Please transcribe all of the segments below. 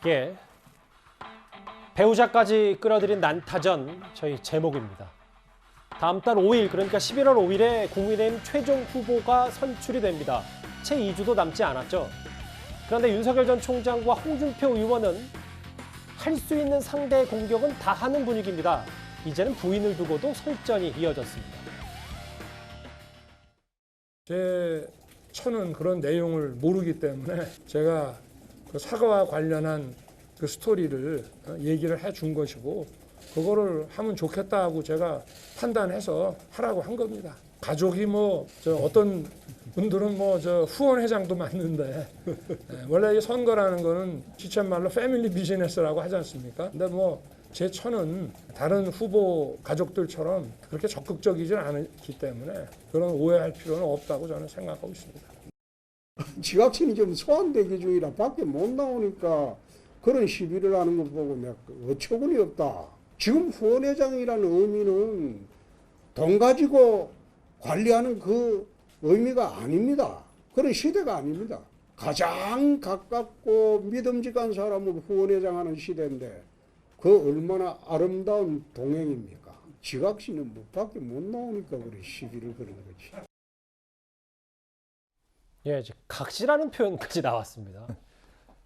예, 배우자까지 끌어들인 난타전 저희 제목입니다. 다음 달 5일 그러니까 11월 5일에 국민의힘 최종 후보가 선출이 됩니다. 채 2주도 남지 않았죠. 그런데 윤석열 전 총장과 홍준표 의원은 할 수 있는 상대 공격은 다 하는 분위기입니다. 이제는 부인을 두고도 설전이 이어졌습니다. 제 처는 그런 내용을 모르기 때문에 제가 그 사과와 관련한 그 스토리를 얘기를 해준 것이고 그거를 하면 좋겠다고 제가 판단해서 하라고 한 겁니다. 가족이 어떤 분들은 후원회장도 맞는데 원래 이 선거라는 거는 지쳇말로 패밀리 비즈니스라고 하지 않습니까? 근데 제 처는 다른 후보 가족들처럼 그렇게 적극적이진 않기 때문에 그런 오해할 필요는 없다고 저는 생각하고 있습니다. 지각신이 좀 소환되기 중이라 밖에 못 나오니까 그런 시비를 하는 거 보고 내가 어처구니 없다. 지금 후원회장이라는 의미는 돈 가지고 관리하는 그 의미가 아닙니다. 그런 시대가 아닙니다. 가장 가깝고 믿음직한 사람을 후원회장하는 시대인데 그 얼마나 아름다운 동행입니까? 지각신은 밖에 못 나오니까 그래 시비를 거는 거지. 예, 이제 각시라는 표현까지 나왔습니다.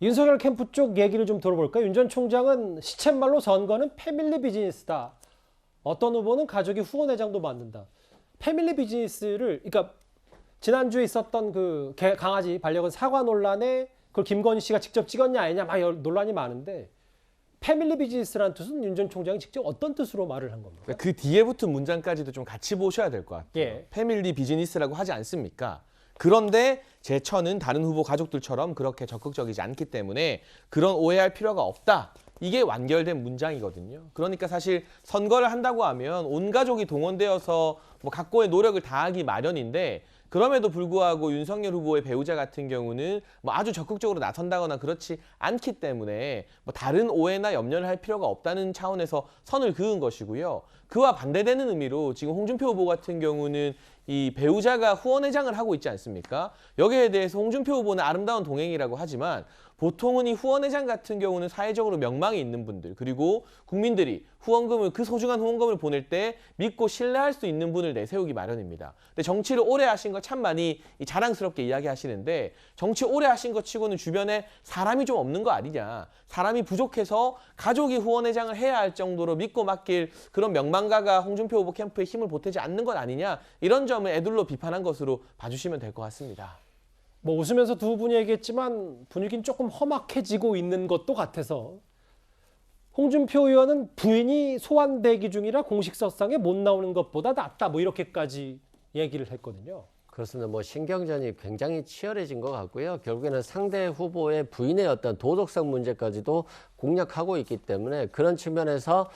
윤석열 캠프 쪽 얘기를 좀 들어볼까요? 윤 전 총장은 시쳇말로 선거는 패밀리 비즈니스다. 어떤 후보는 가족이 후원회장도 만든다. 패밀리 비즈니스를, 그러니까 지난주에 있었던 그 강아지 반려견 사과 논란에 그걸 김건희 씨가 직접 찍었냐 아니냐 막 논란이 많은데 패밀리 비즈니스라는 뜻은 윤 전 총장이 직접 어떤 뜻으로 말을 한 겁니까? 그 뒤에 붙은 문장까지도 좀 같이 보셔야 될 것 같아요. 예. 패밀리 비즈니스라고 하지 않습니까? 그런데 제 처는 다른 후보 가족들처럼 그렇게 적극적이지 않기 때문에 그런 오해할 필요가 없다. 이게 완결된 문장이거든요. 그러니까 사실 선거를 한다고 하면 온 가족이 동원되어서 각고의 노력을 다하기 마련인데 그럼에도 불구하고 윤석열 후보의 배우자 같은 경우는 아주 적극적으로 나선다거나 그렇지 않기 때문에 다른 오해나 염려를 할 필요가 없다는 차원에서 선을 그은 것이고요. 그와 반대되는 의미로 지금 홍준표 후보 같은 경우는 이 배우자가 후원회장을 하고 있지 않습니까? 여기에 대해서 홍준표 후보는 아름다운 동행이라고 하지만 보통은 이 후원회장 같은 경우는 사회적으로 명망이 있는 분들 그리고 국민들이 후원금을 그 소중한 후원금을 보낼 때 믿고 신뢰할 수 있는 분을 내세우기 마련입니다. 근데 정치를 오래 하신 거 참 많이 자랑스럽게 이야기하시는데 정치 오래 하신 것 치고는 주변에 사람이 좀 없는 거 아니냐. 사람이 부족해서 가족이 후원회장을 해야 할 정도로 믿고 맡길 그런 명망가가 홍준표 후보 캠프에 힘을 보태지 않는 것 아니냐. 이런 점을 애둘러 비판한 것으로 봐주시면 될 것 같습니다. 웃으면서 두 분이 얘기했지만 분위기는 조금 험악해지고 있는 것도 같아서 홍준표 의원은 부인이 소환 대기 중이라 공식석상에 못 나오는 것보다 낫다 이렇게까지 얘기를 했거든요. 그렇습니다. 신경전이 굉장히 치열해진 것 같고요. 결국에는 상대 후보의 부인의 어떤 도덕성 문제까지도 공략하고 있기 때문에 그런 측면에서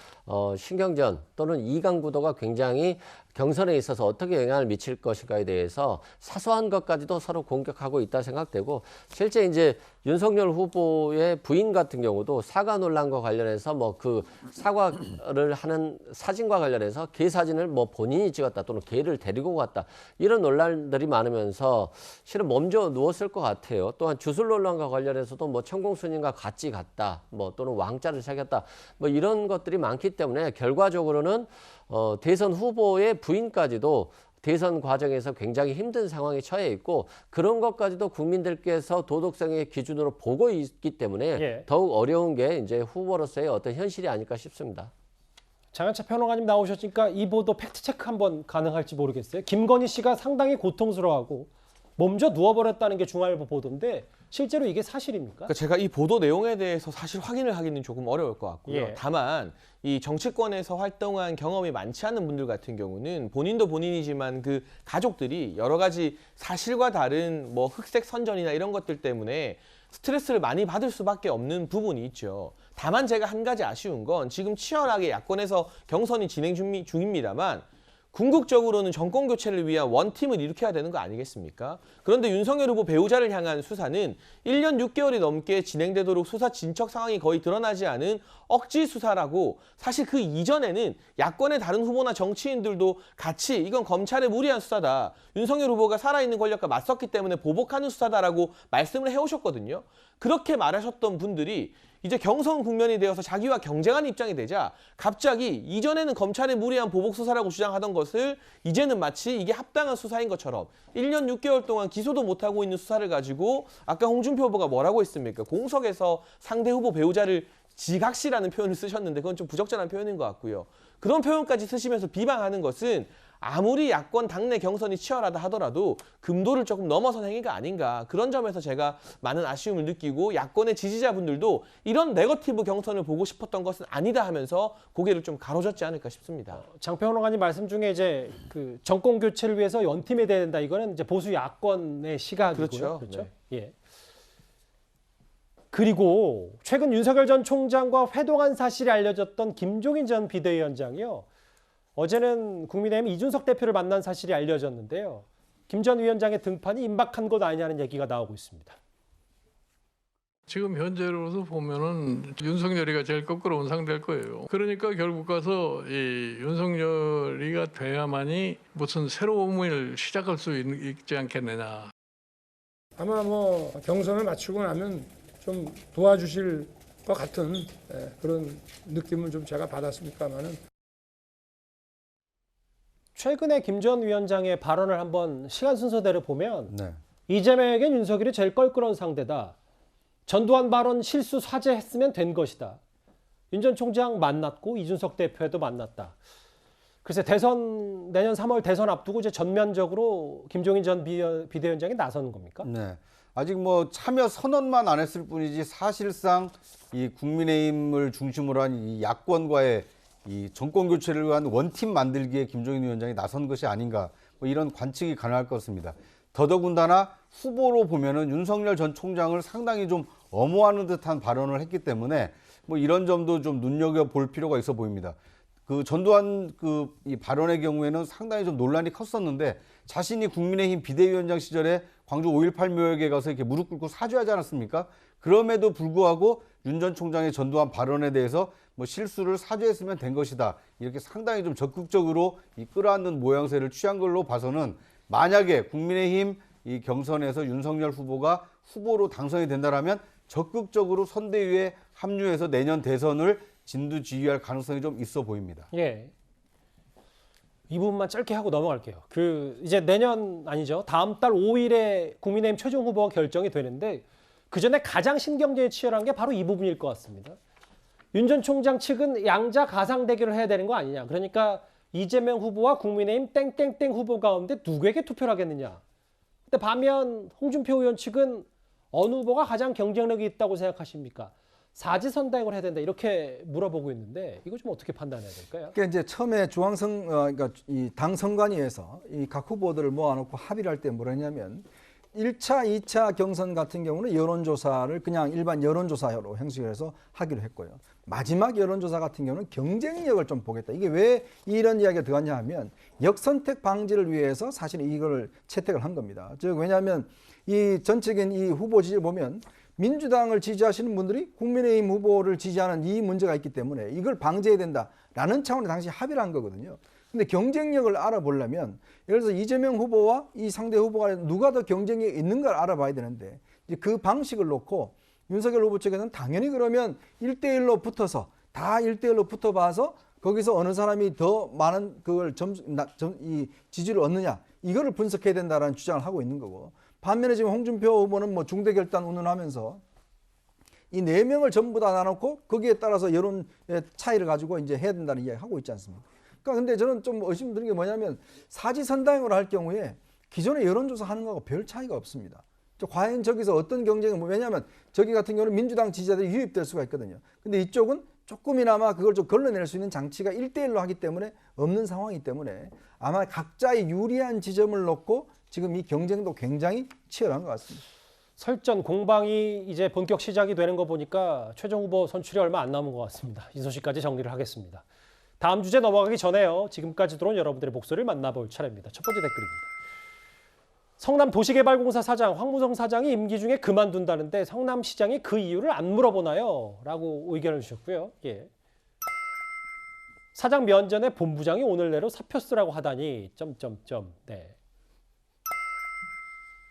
신경전 또는 이강 구도가 굉장히 경선에 있어서 어떻게 영향을 미칠 것인가에 대해서 사소한 것까지도 서로 공격하고 있다 생각되고 실제 이제 윤석열 후보의 부인 같은 경우도 사과 논란과 관련해서 그 사과를 하는 사진과 관련해서 개 사진을 본인이 찍었다 또는 개를 데리고 갔다 이런 논란들이 많으면서 실은 먼저 누웠을 것 같아요. 또한 주술 논란과 관련해서도 천공스님과 같이 갔다 또는 왕자를 새겼다 이런 것들이 많기 때문에 결과적으로는 대선 후보의 부인까지도 대선 과정에서 굉장히 힘든 상황에 처해 있고 그런 것까지도 국민들께서 도덕성의 기준으로 보고 있기 때문에 예. 더욱 어려운 게 이제 후보로서의 어떤 현실이 아닐까 싶습니다. 장현철 평론가님 나오셨으니까 이 보도 팩트체크 한번 가능할지 모르겠어요. 김건희 씨가 상당히 고통스러워하고 몸져 누워버렸다는 게 중앙일보 보도인데 실제로 이게 사실입니까? 그러니까 제가 이 보도 내용에 대해서 사실 확인을 하기는 조금 어려울 것 같고요. 예. 다만 이 정치권에서 활동한 경험이 많지 않은 분들 같은 경우는 본인도 본인이지만 그 가족들이 여러 가지 사실과 다른 흑색 선전이나 이런 것들 때문에 스트레스를 많이 받을 수밖에 없는 부분이 있죠. 다만 제가 한 가지 아쉬운 건 지금 치열하게 야권에서 경선이 진행 중입니다만 궁극적으로는 정권 교체를 위한 원팀을 일으켜야 되는 거 아니겠습니까? 그런데 윤석열 후보 배우자를 향한 수사는 1년 6개월이 넘게 진행되도록 수사 진척 상황이 거의 드러나지 않은 억지 수사라고 사실 그 이전에는 야권의 다른 후보나 정치인들도 같이 이건 검찰의 무리한 수사다. 윤석열 후보가 살아있는 권력과 맞섰기 때문에 보복하는 수사다라고 말씀을 해오셨거든요. 그렇게 말하셨던 분들이 이제 경선 국면이 되어서 자기와 경쟁하는 입장이 되자 갑자기 이전에는 검찰의 무리한 보복 수사라고 주장하던 것을 이제는 마치 이게 합당한 수사인 것처럼 1년 6개월 동안 기소도 못하고 있는 수사를 가지고 아까 홍준표 후보가 뭐라고 했습니까? 공석에서 상대 후보 배우자를 지각시라는 표현을 쓰셨는데 그건 좀 부적절한 표현인 것 같고요. 그런 표현까지 쓰시면서 비방하는 것은 아무리 야권 당내 경선이 치열하다 하더라도 금도를 조금 넘어선 행위가 아닌가. 그런 점에서 제가 많은 아쉬움을 느끼고 야권의 지지자분들도 이런 네거티브 경선을 보고 싶었던 것은 아니다 하면서 고개를 좀 가로젓지 않을까 싶습니다. 장평론가님 말씀 중에 이제 그 정권 교체를 위해서 연팀이 돼야 된다. 이거는 이제 보수 야권의 시각이고요. 그렇죠. 예. 그리고 최근 윤석열 전 총장과 회동한 사실이 알려졌던 김종인 전 비대위원장이요. 어제는 국민의힘 이준석 대표를 만난 사실이 알려졌는데요. 김 전 위원장의 등판이 임박한 것 아니냐는 얘기가 나오고 있습니다. 지금 현재로서 보면은 윤석열이가 제일 거꾸로운 상대일 거예요. 그러니까 결국 가서 이 윤석열이가 돼야만이 무슨 새로움을 시작할 수 있지 않겠느냐. 아마 뭐 경선을 마치고 나면 좀 도와주실 것 같은 그런 느낌을 좀 제가 받았습니다만은. 최근에 김 전 위원장의 발언을 한번 시간 순서대로 보면 네. 이재명에겐 윤석열이 제일 껄끄러운 상대다. 전두환 발언 실수 사죄했으면 된 것이다. 윤 전 총장 만났고 이준석 대표도 만났다. 글쎄 내년 3월 대선 앞두고 이제 전면적으로 김종인 전 비대위원장이 나서는 겁니까? 네. 아직 뭐 참여 선언만 안 했을 뿐이지 사실상 이 국민의힘을 중심으로 한 이 야권과의 이 정권 교체를 위한 원팀 만들기에 김종인 위원장이 나선 것이 아닌가 뭐 이런 관측이 가능할 것 같습니다. 더더군다나 후보로 보면은 윤석열 전 총장을 상당히 좀 엄호하는 듯한 발언을 했기 때문에 뭐 이런 점도 좀 눈여겨 볼 필요가 있어 보입니다. 그 전두환 이 발언의 경우에는 상당히 좀 논란이 컸었는데 자신이 국민의힘 비대위원장 시절에 광주 5.18 묘역에 가서 이렇게 무릎 꿇고 사죄하지 않았습니까? 그럼에도 불구하고 윤 전 총장의 전두환 발언에 대해서 뭐 실수를 사죄했으면 된 것이다. 이렇게 상당히 좀 적극적으로 이 끌어안는 모양새를 취한 걸로 봐서는 만약에 국민의힘 이 경선에서 윤석열 후보가 후보로 당선이 된다라면 적극적으로 선대위에 합류해서 내년 대선을 진두지휘할 가능성이 좀 있어 보입니다. 예. 이 부분만 짧게 하고 넘어갈게요. 이제 내년 아니죠. 다음 달 5일에 국민의힘 최종 후보가 결정이 되는데 그 전에 가장 신경전이 치열한 게 바로 이 부분일 것 같습니다. 윤 전 총장 측은 양자 가상 대결을 해야 되는 거 아니냐. 그러니까 이재명 후보와 국민의힘 땡땡땡 후보 가운데 누구에게 투표를 하겠느냐. 근데 반면 홍준표 의원 측은 어느 후보가 가장 경쟁력이 있다고 생각하십니까? 사지선다행을 해야 된다 이렇게 물어보고 있는데 이거 좀 어떻게 판단해야 될까요? 그러니까 이제 처음에 그러니까 이 당 선관위에서 이 각 후보들을 모아놓고 합의를 할 때 뭐랬냐면 1차, 2차 경선 같은 경우는 여론조사를 그냥 일반 여론조사로 형식해서 하기로 했고요. 마지막 여론조사 같은 경우는 경쟁력을 좀 보겠다. 이게 왜 이런 이야기가 들어갔냐 하면 역선택 방지를 위해서 사실 이걸 채택을 한 겁니다. 즉 왜냐하면 이 전체적인 이 후보 지지를 보면 민주당을 지지하시는 분들이 국민의힘 후보를 지지하는 이 문제가 있기 때문에 이걸 방지해야 된다라는 차원의 당시 합의를 한 거거든요. 근데 경쟁력을 알아보려면 예를 들어서 이재명 후보와 이 상대 후보가 누가 더 경쟁력이 있는가를 알아봐야 되는데 이제 그 방식을 놓고 윤석열 후보 측에서는 당연히 그러면 1대1로 붙어서 다 1대1로 붙어봐서 거기서 어느 사람이 더 많은 그걸 이 지지를 얻느냐 이거를 분석해야 된다라는 주장을 하고 있는 거고 반면에 지금 홍준표 후보는 뭐 중대결단 운운하면서 이 4명을 전부 다 나눠놓고 거기에 따라서 여론의 차이를 가지고 이제 해야 된다는 이야기 하고 있지 않습니까? 그러니까 근데 저는 좀 의심 드는 게 뭐냐면 사지선다행으로 할 경우에 기존의 여론조사 하는 거하고 별 차이가 없습니다. 과연 저기서 어떤 경쟁을 왜냐하면 저기 같은 경우는 민주당 지지자들이 유입될 수가 있거든요. 근데 이쪽은 조금이나마 그걸 좀 걸러낼 수 있는 장치가 1대1로 하기 때문에 없는 상황이기 때문에 아마 각자의 유리한 지점을 놓고 지금 이 경쟁도 굉장히 치열한 것 같습니다. 설전 공방이 이제 본격 시작이 되는 거 보니까 최종 후보 선출이 얼마 안 남은 것 같습니다. 이 소식까지 정리를 하겠습니다. 다음 주제 넘어가기 전에요. 지금까지 들어온 여러분들의 목소리를 만나볼 차례입니다. 첫 번째 댓글입니다. 성남도시개발공사 사장 황무성 사장이 임기 중에 그만둔다는데 성남시장이 그 이유를 안 물어보나요? 라고 의견을 주셨고요. 예. 사장 면전에 본부장이 오늘 내로 사표 쓰라고 하다니... 네.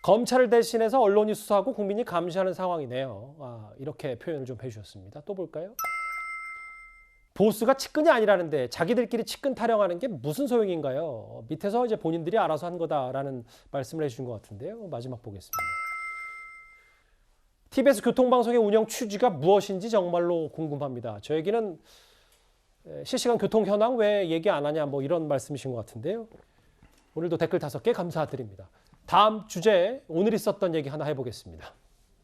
검찰을 대신해서 언론이 수사하고 국민이 감시하는 상황이네요. 이렇게 표현을 좀 해주셨습니다. 또 볼까요? 보스가 측근이 아니라는데 자기들끼리 측근 타령하는 게 무슨 소용인가요? 밑에서 이제 본인들이 알아서 한 거다라는 말씀을 해주신 것 같은데요. 마지막 보겠습니다. TBS 교통방송의 운영 취지가 무엇인지 정말로 궁금합니다. 저에게는 실시간 교통 현황 왜 얘기 안 하냐 뭐 이런 말씀이신 것 같은데요. 오늘도 댓글 5개 감사드립니다. 다음 주제 오늘 있었던 얘기 하나 해보겠습니다.